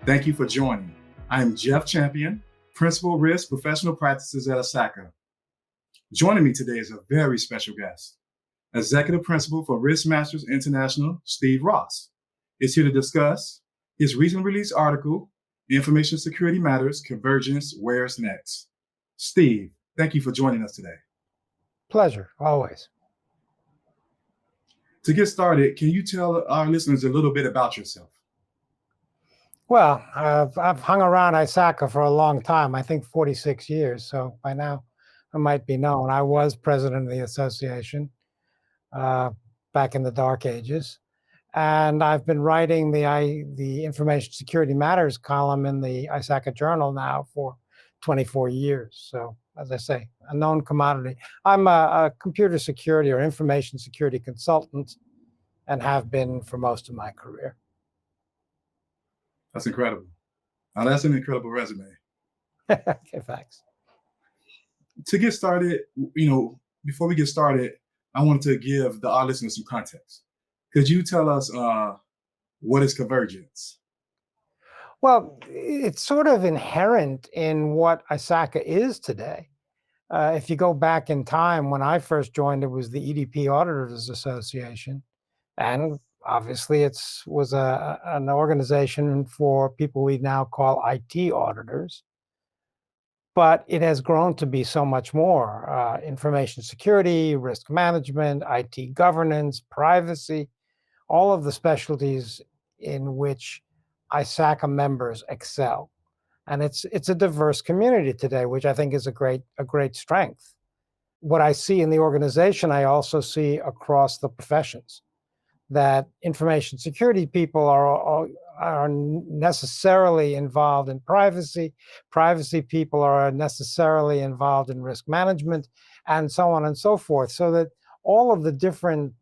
Thank you for joining. I am Jeff Champion, Principal Risk Professional Practices at ISACA. Joining me today is a very special guest, Executive Principal for Risk Masters International, Steve Ross, is here to discuss his recently released article, Information Security Matters, Convergence, Where's Next? Steve, thank you for joining us today. Pleasure, always. To get started, can you tell our listeners a little bit about yourself? Well, I've hung around ISACA for a long time, I think 46 years, so by now I might be known. I was president of the association back in the dark ages, and I've been writing the Information Security Matters column in the ISACA Journal now for 24 years. So, as I say, a known commodity. I'm a computer security or information security consultant and have been for most of my career. That's incredible. Now, that's an incredible resume. Okay, thanks. To get started, before we get started, I wanted to give our listeners some context. Could you tell us what is convergence? Well, it's sort of inherent in what ISACA is today. If you go back in time, when I first joined, it was the EDP Auditors Association, and obviously it was an organization for people we now call IT auditors. But it has grown to be so much more. Information security, risk management, IT governance, privacy, all of the specialties in which ISACA members excel. And it's a diverse community today, which I think is a great strength. What I see in the organization, I also see across the professions, that information security people are necessarily involved in privacy. Privacy people are necessarily involved in risk management, and so on and so forth. So that all of the different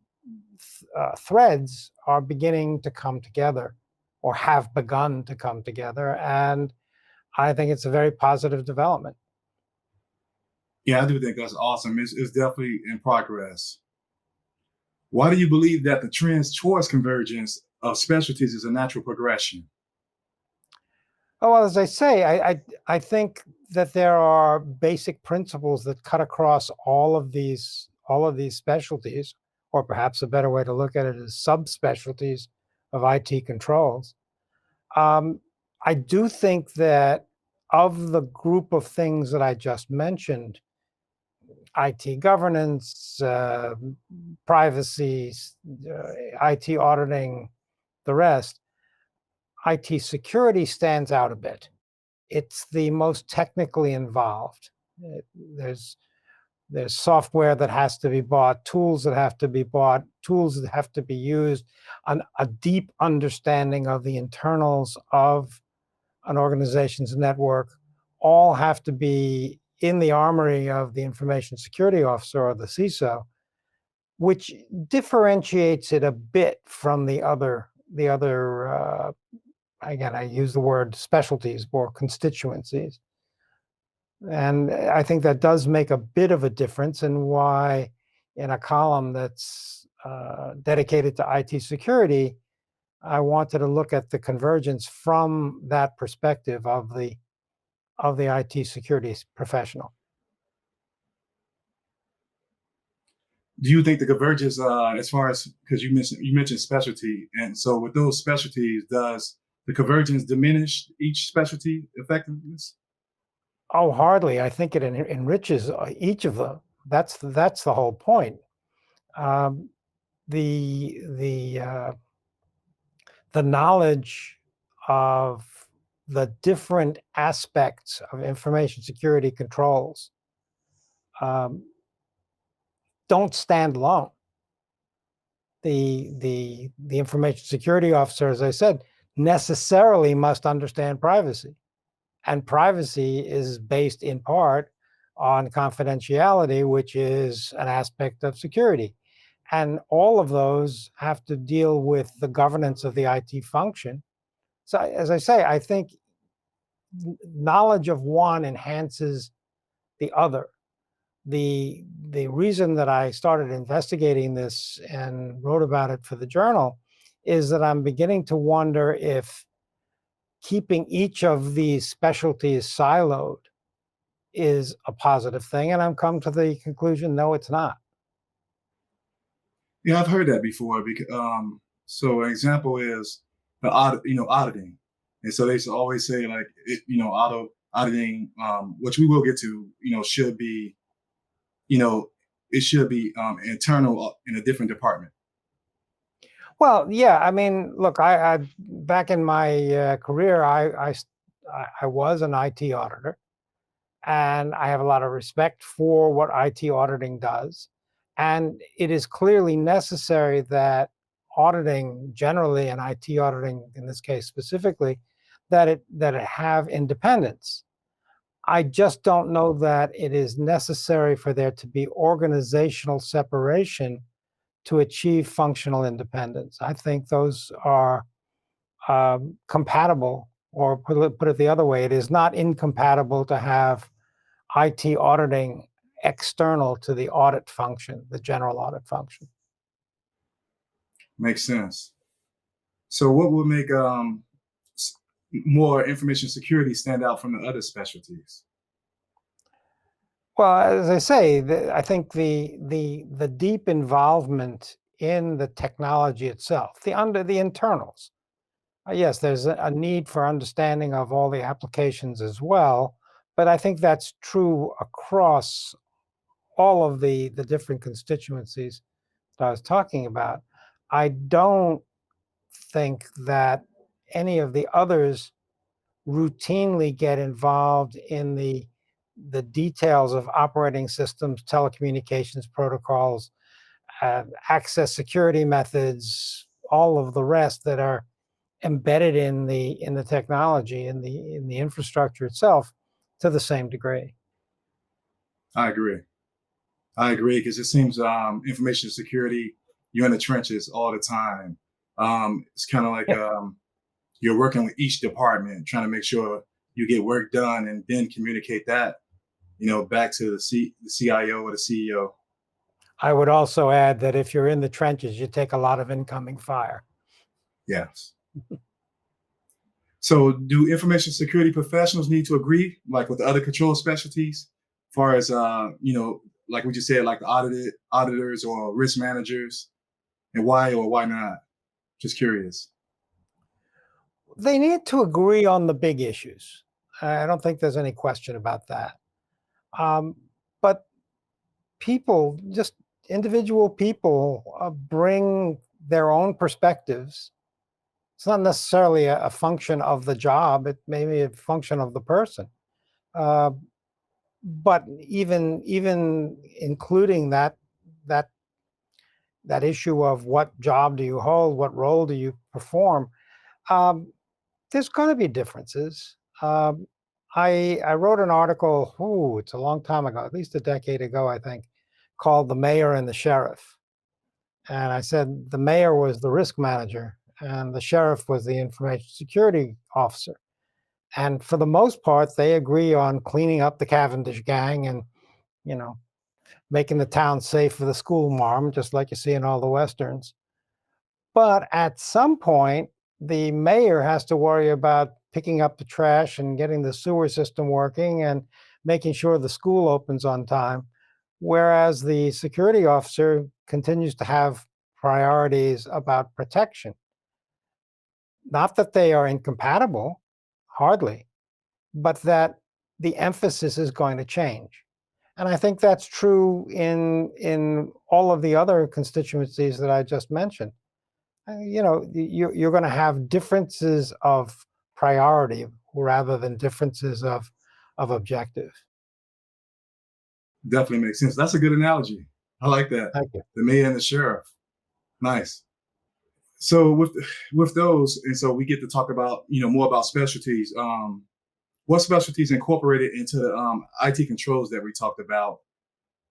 threads are beginning to come together, or have begun to come together. And I think it's a very positive development. Yeah, I do think that's awesome. It's definitely in progress. Why do you believe that the trends towards convergence of specialties is a natural progression? Oh, well, as I say, I think that there are basic principles that cut across all of these specialties, or perhaps a better way to look at it is subspecialties of IT controls. I do think that of the group of things that I just mentioned, IT governance, privacy, IT auditing, the rest, IT security stands out a bit. It's the most technically involved. There's software that has to be bought, tools that have to be bought, tools that have to be used, a deep understanding of the internals of an organization's network, all have to be in the armory of the information security officer or the CISO, which differentiates it a bit from the other again, I use the word specialties or constituencies. And I think that does make a bit of a difference in why in a column that's dedicated to IT security, I wanted to look at the convergence from that perspective of the IT security professional. Do you think the convergence, as far as, because you mentioned specialty, and so with those specialties, does the convergence diminish each specialty effectiveness? Oh, hardly. I think it enriches each of them. That's the whole point. The knowledge of the different aspects of information security controls don't stand alone. The information security officer, as I said, necessarily must understand privacy. And privacy is based in part on confidentiality, which is an aspect of security. And all of those have to deal with the governance of the IT function. So as I say, I think knowledge of one enhances the other. The reason that I started investigating this and wrote about it for the journal is that I'm beginning to wonder if keeping each of these specialties siloed is a positive thing. And I've come to the conclusion, no, it's not. Yeah, I've heard that before. Because so an example is the auditing, and so they used to always say like auditing, which we will get to, should be, you know, it should be internal in a different department. Well, yeah, I mean, look, I back in my career, I was an IT auditor, and I have a lot of respect for what IT auditing does. And it is clearly necessary that auditing generally, and IT auditing in this case specifically, that it have independence. I just don't know that it is necessary for there to be organizational separation to achieve functional independence. I think those are compatible, or put it the other way, it is not incompatible to have IT auditing external to the audit function, the general audit function. Makes sense. So what would make more information security stand out from the other specialties? Well, as I say, I think the deep involvement in the technology itself, the internals. Yes, there's a need for understanding of all the applications as well, but I think that's true across all of the different constituencies that I was talking about. I don't think that any of the others routinely get involved in the details of operating systems, telecommunications protocols, access security methods, all of the rest that are embedded in the technology, in the infrastructure itself, to the same degree. I agree. I agree because it seems information security, you're in the trenches all the time. It's kind of like Yeah, you're working with each department, trying to make sure you get work done, and then communicate that, back to the CIO or the CEO. I would also add that if you're in the trenches, you take a lot of incoming fire. Yes. So, do information security professionals need to agree, like with the other control specialties, as far as like we just said, like the auditors or risk managers, and why or why not? Just curious. They need to agree on the big issues. I don't think there's any question about that. Um, but people, just individual people, bring their own perspectives. It's not necessarily a function of the job. It may be a function of the person. Uh, but even including that that issue of what job do you hold, what role do you perform, um, there's going to be differences. I wrote an article, it's a long time ago, at least a decade ago, I think, called "The Mayor and the Sheriff," and I said the mayor was the risk manager and the sheriff was the information security officer. And for the most part, they agree on cleaning up the Cavendish gang and, you know, making the town safe for the school marm, just like you see in all the westerns. But at some point, the mayor has to worry about picking up the trash and getting the sewer system working and making sure the school opens on time. Whereas the security officer continues to have priorities about protection. Not that they are incompatible, hardly, but that the emphasis is going to change. And I think that's true in all of the other constituencies that I just mentioned. You're going to have differences of priority rather than differences of objective. Definitely makes sense. That's a good analogy. I like that. Thank you. The mayor and the sheriff. Nice. So with those, and so we get to talk about more about specialties. What specialties incorporated into the IT controls that we talked about?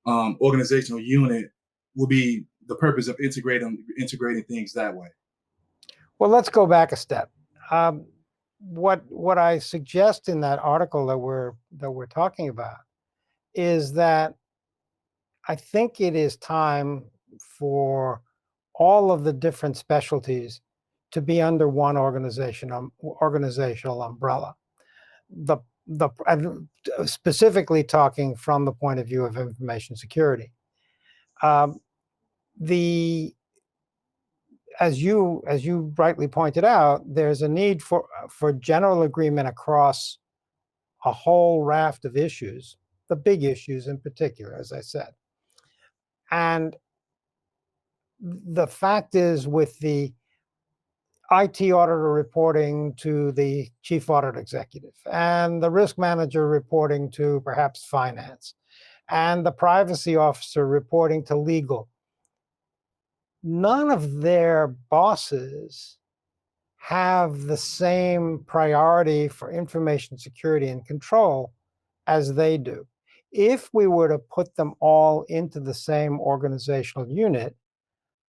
Organizational unit will be the purpose of integrating things that way. Well, let's go back a step. Um, what I suggest in that article that we're talking about is that I think it is time for all of the different specialties to be under one organizational umbrella. And specifically talking from the point of view of information security. As you rightly pointed out, there's a need for general agreement across a whole raft of issues, the big issues in particular, as I said. And the fact is, with the IT auditor reporting to the chief audit executive, and the risk manager reporting to perhaps finance, and the privacy officer reporting to legal, none of their bosses have the same priority for information security and control as they do. If we were to put them all into the same organizational unit,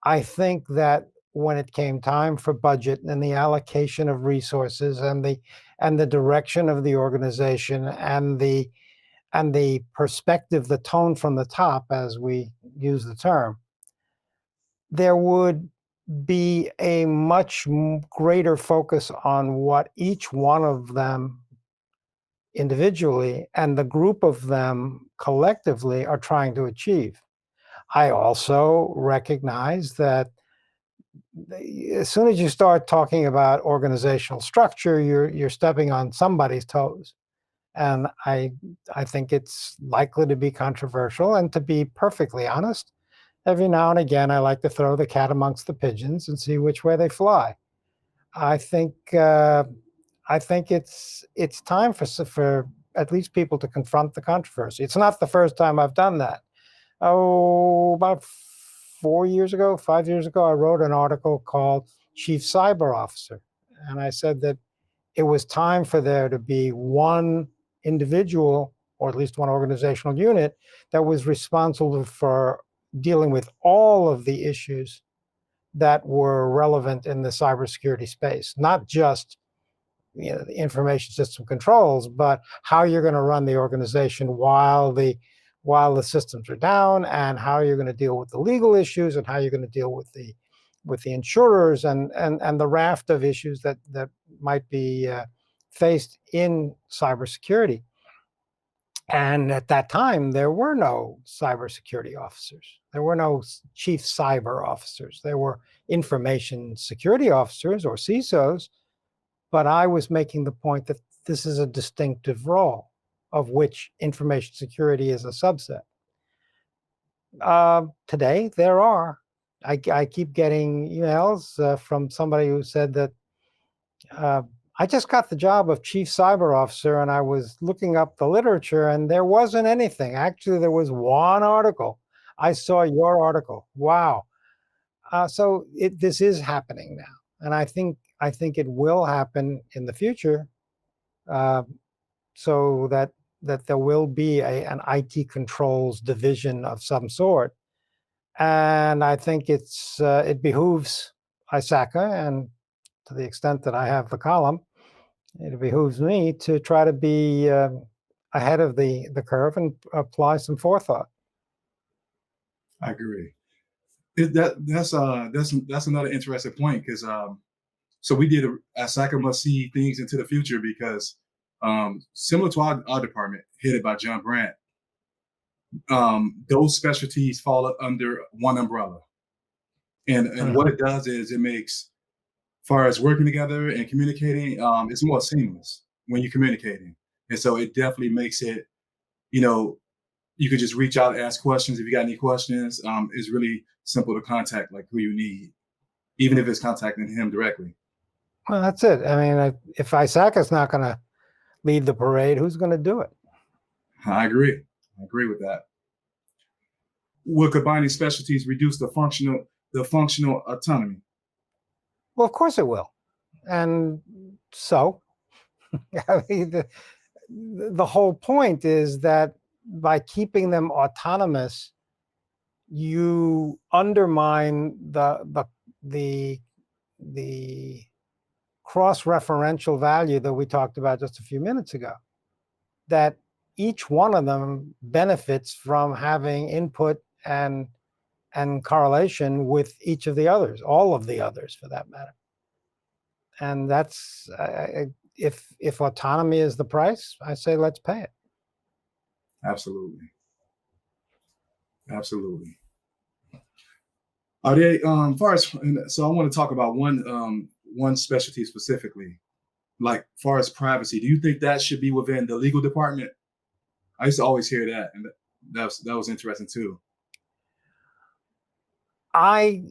I think that when it came time for budget and the allocation of resources and the direction of the organization and the perspective, the tone from the top, as we use the term, there would be a much greater focus on what each one of them individually and the group of them collectively are trying to achieve. I also recognize that as soon as you start talking about organizational structure, you're stepping on somebody's toes. And I think it's likely to be controversial. And to be perfectly honest, every now and again, I like to throw the cat amongst the pigeons and see which way they fly. I think it's time for at least people to confront the controversy. It's not the first time I've done that. About 5 years ago, I wrote an article called Chief Cyber Officer. And I said that it was time for there to be one individual, or at least one organizational unit, that was responsible for dealing with all of the issues that were relevant in the cybersecurity space, not just the information system controls, but how you're going to run the organization while the systems are down, and how you're going to deal with the legal issues, and how you're going to deal with the insurers and the raft of issues that might be faced in cybersecurity. And at that time, there were no cybersecurity officers. There were no chief cyber officers. There were information security officers, or CISOs. But I was making the point that this is a distinctive role, of which information security is a subset. Today, there are. I keep getting emails from somebody who said that I just got the job of chief cyber officer, and I was looking up the literature, and there wasn't anything. Actually, there was one article. I saw your article. Wow. So this is happening now, and I think it will happen in the future, so that there will be an IT controls division of some sort. And I think it behooves ISACA, and to the extent that I have the column, it behooves me to try to be ahead of the curve and apply some forethought. I agree. That's another interesting point, because so we did ISACA must see things into the future, because similar to our department headed by John Brandt, those specialties fall under one umbrella, and what it does is it makes, far as working together and communicating, it's more seamless when you're communicating. And so it definitely makes it, you could just reach out and ask questions if you got any questions. It's really simple to contact like who you need, even if it's contacting him directly. Well, that's it. I mean, if ISACA's not going to lead the parade, who's going to do it? I agree with that. Will combining specialties reduce the functional autonomy? Well, of course it will. And so, I mean, the whole point is that by keeping them autonomous, you undermine the cross-referential value that we talked about just a few minutes ago, that each one of them benefits from having input and correlation with each of the others, all of the others for that matter. And that's if autonomy is the price, I say let's pay it. Absolutely. Absolutely. Are they far as so I want to talk about one specialty specifically, like far as privacy. Do you think that should be within the legal department? I used to always hear that, and that was interesting too. I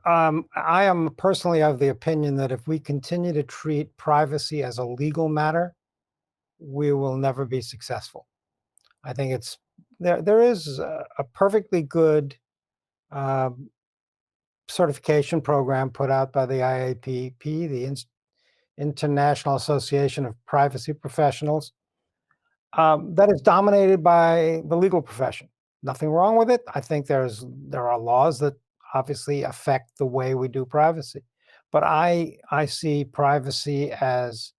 am personally of the opinion that if we continue to treat privacy as a legal matter, we will never be successful. I think it's there is a perfectly good um, certification program put out by the IAPP, the International Association of Privacy Professionals, that is dominated by the legal profession. Nothing wrong with it. I think there are laws that obviously affect the way we do privacy, but I see privacy as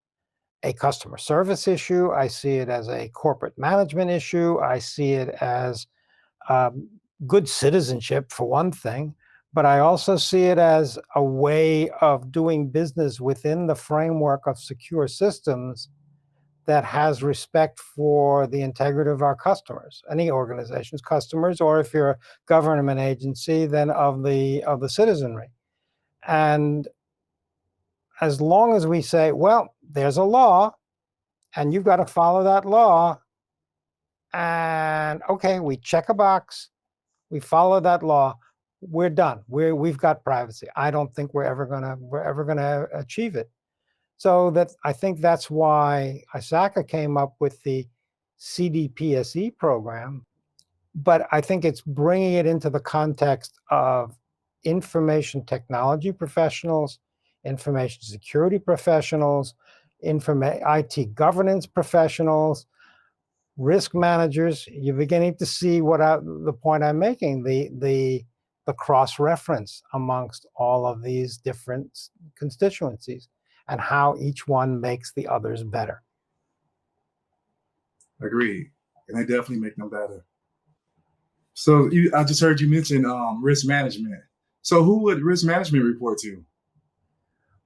a customer service issue. I see it as a corporate management issue. I see it as um, good citizenship for one thing, but I also see it as a way of doing business within the framework of secure systems that has respect for the integrity of our customers, any organization's customers, or if you're a government agency, then of the citizenry. And as long as we say, well, there's a law and you've got to follow that law, and okay, we check a box, we follow that law, we're done. We've got privacy. I don't think we're ever gonna achieve it. So that I think that's why ISACA came up with the CDPSE program, but I think it's bringing it into the context of information technology professionals, information security professionals, IT governance professionals, risk managers. You're beginning to see the point I'm making, the cross reference amongst all of these different constituencies and how each one makes the others better. Agreed, and they definitely make them better. So I just heard you mention risk management. So who would risk management report to?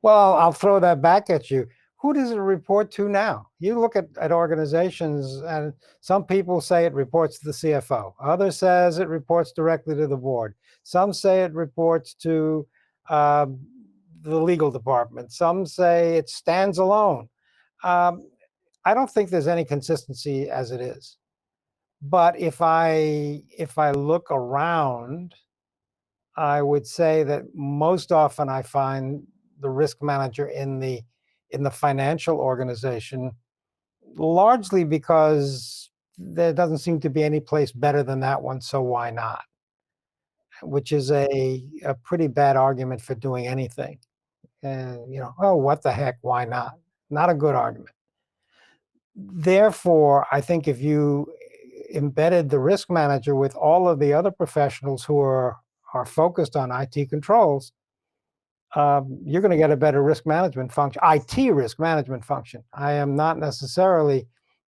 Well, I'll throw that back at you. Who does it report to now? You look at organizations, and some people say it reports to the CFO. Others says it reports directly to the board. Some say it reports to um, the legal department. Some say it stands alone. Um, I don't think there's any consistency as it is. But if I look around, I would say that most often I find the risk manager in the financial organization, largely because there doesn't seem to be any place better than that one, so why not? Which is a pretty bad argument for doing anything. And oh, what the heck, why not? Not a good argument. Therefore, I think if you embedded the risk manager with all of the other professionals who are focused on IT controls, you're going to get a better risk management function, IT risk management function. I am not necessarily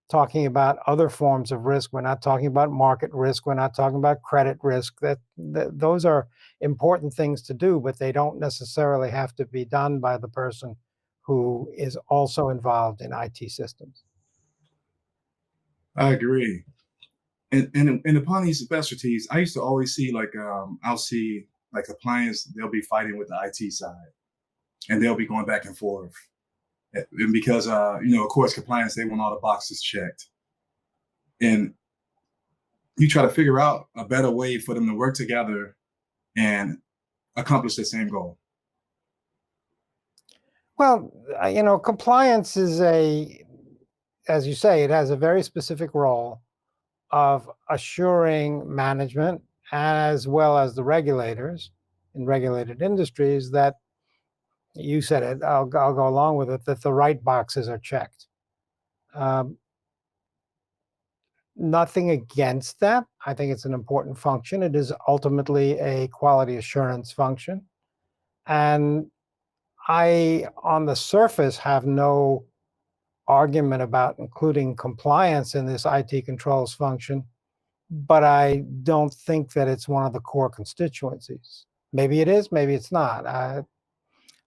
talking about other forms of risk. We're not talking about market risk. We're not talking about credit risk. That those are important things to do, but they don't necessarily have to be done by the person who is also involved in IT systems. I agree. And upon these specialties, I used to always see like I'll see like compliance, they'll be fighting with the IT side, and they'll be going back and forth. And because of course, compliance, they want all the boxes checked, and you try to figure out a better way for them to work together and accomplish the same goal. Well, compliance is as you say, it has a very specific role of assuring management as well as the regulators in regulated industries that, you said it, I'll go along with it, that the right boxes are checked. Um, Nothing against that. I think it's an important function. It is ultimately a quality assurance function. And I, on the surface, have no argument about including compliance in this IT controls function, but I don't think that it's one of the core constituencies. Maybe it is, maybe it's not.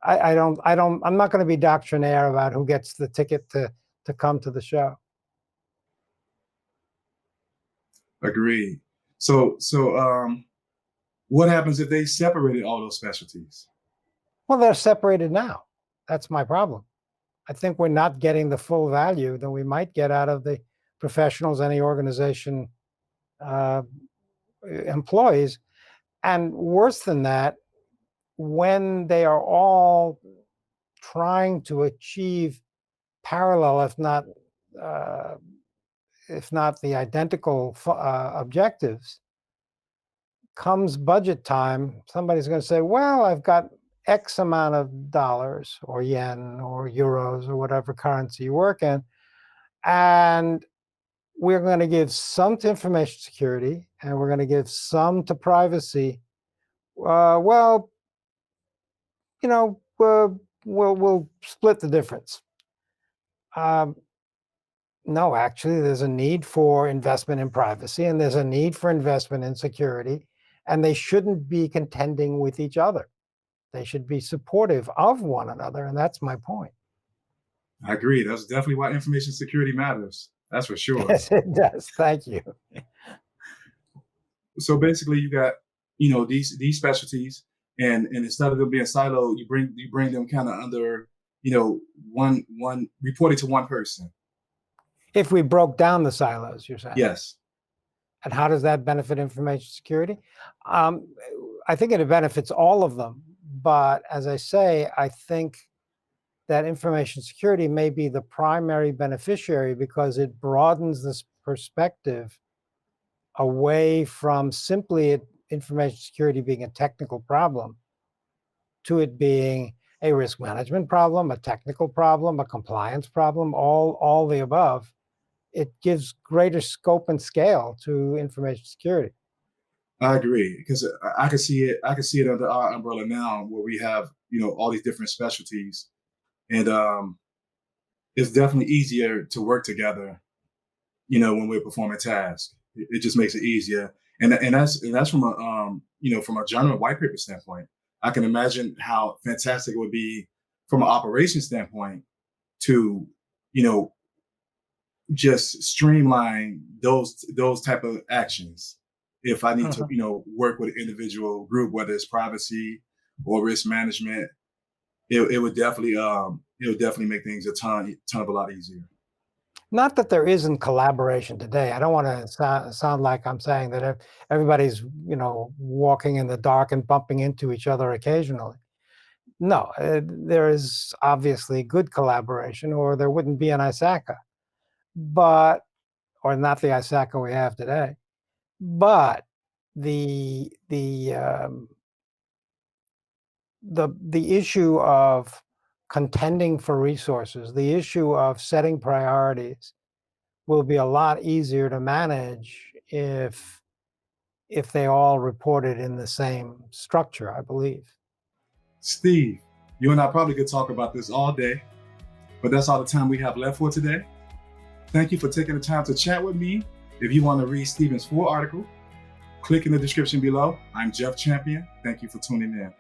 I'm not going to be doctrinaire about who gets the ticket to come to the show. Agreed. So what happens if they separated all those specialties? Well, they're separated now. That's my problem. I think we're not getting the full value that we might get out of the professionals any organization employs. And worse than that, when they are all trying to achieve parallel, if not the identical objectives, comes budget time, somebody's going to say, well, I've got X amount of dollars or yen or euros or whatever currency you work in, and we're going to give some to information security and we're going to give some to privacy. Well, we'll split the difference. No, actually, there's a need for investment in privacy and there's a need for investment in security, and they shouldn't be contending with each other. They should be supportive of one another, and that's my point. I agree. That's definitely why information security matters. That's for sure. Yes, it does. Thank you. So basically, you got these specialties, and instead of them being siloed, you bring them kind of under one reporting to one person. If we broke down the silos, you're saying? Yes. And how does that benefit information security? I think it benefits all of them. But as I say, I think that information security may be the primary beneficiary because it broadens this perspective away from simply information security being a technical problem to it being a risk management problem, a technical problem, a compliance problem, all the above. It gives greater scope and scale to information security. I agree, because I can see it under our umbrella now, where we have all these different specialties, and it's definitely easier to work together. When we're performing tasks, it just makes it easier, and that's from a journal white paper standpoint. I can imagine how fantastic it would be from an operations standpoint to just streamline those type of actions. If I need to work with an individual group, whether it's privacy or risk management, it would definitely make things a ton of a lot easier. Not that there isn't collaboration today. I don't want to sound like I'm saying that everybody's walking in the dark and bumping into each other occasionally. No, there is obviously good collaboration, or there wouldn't be an ISACA. Or not the ISACA we have today. But the issue of contending for resources, the issue of setting priorities, will be a lot easier to manage if they all reported in the same structure, I believe. Steve, you and I probably could talk about this all day, but that's all the time we have left for today. Thank you for taking the time to chat with me. If you want to read Stephen's full article, click in the description below. I'm Jeff Champion. Thank you for tuning in.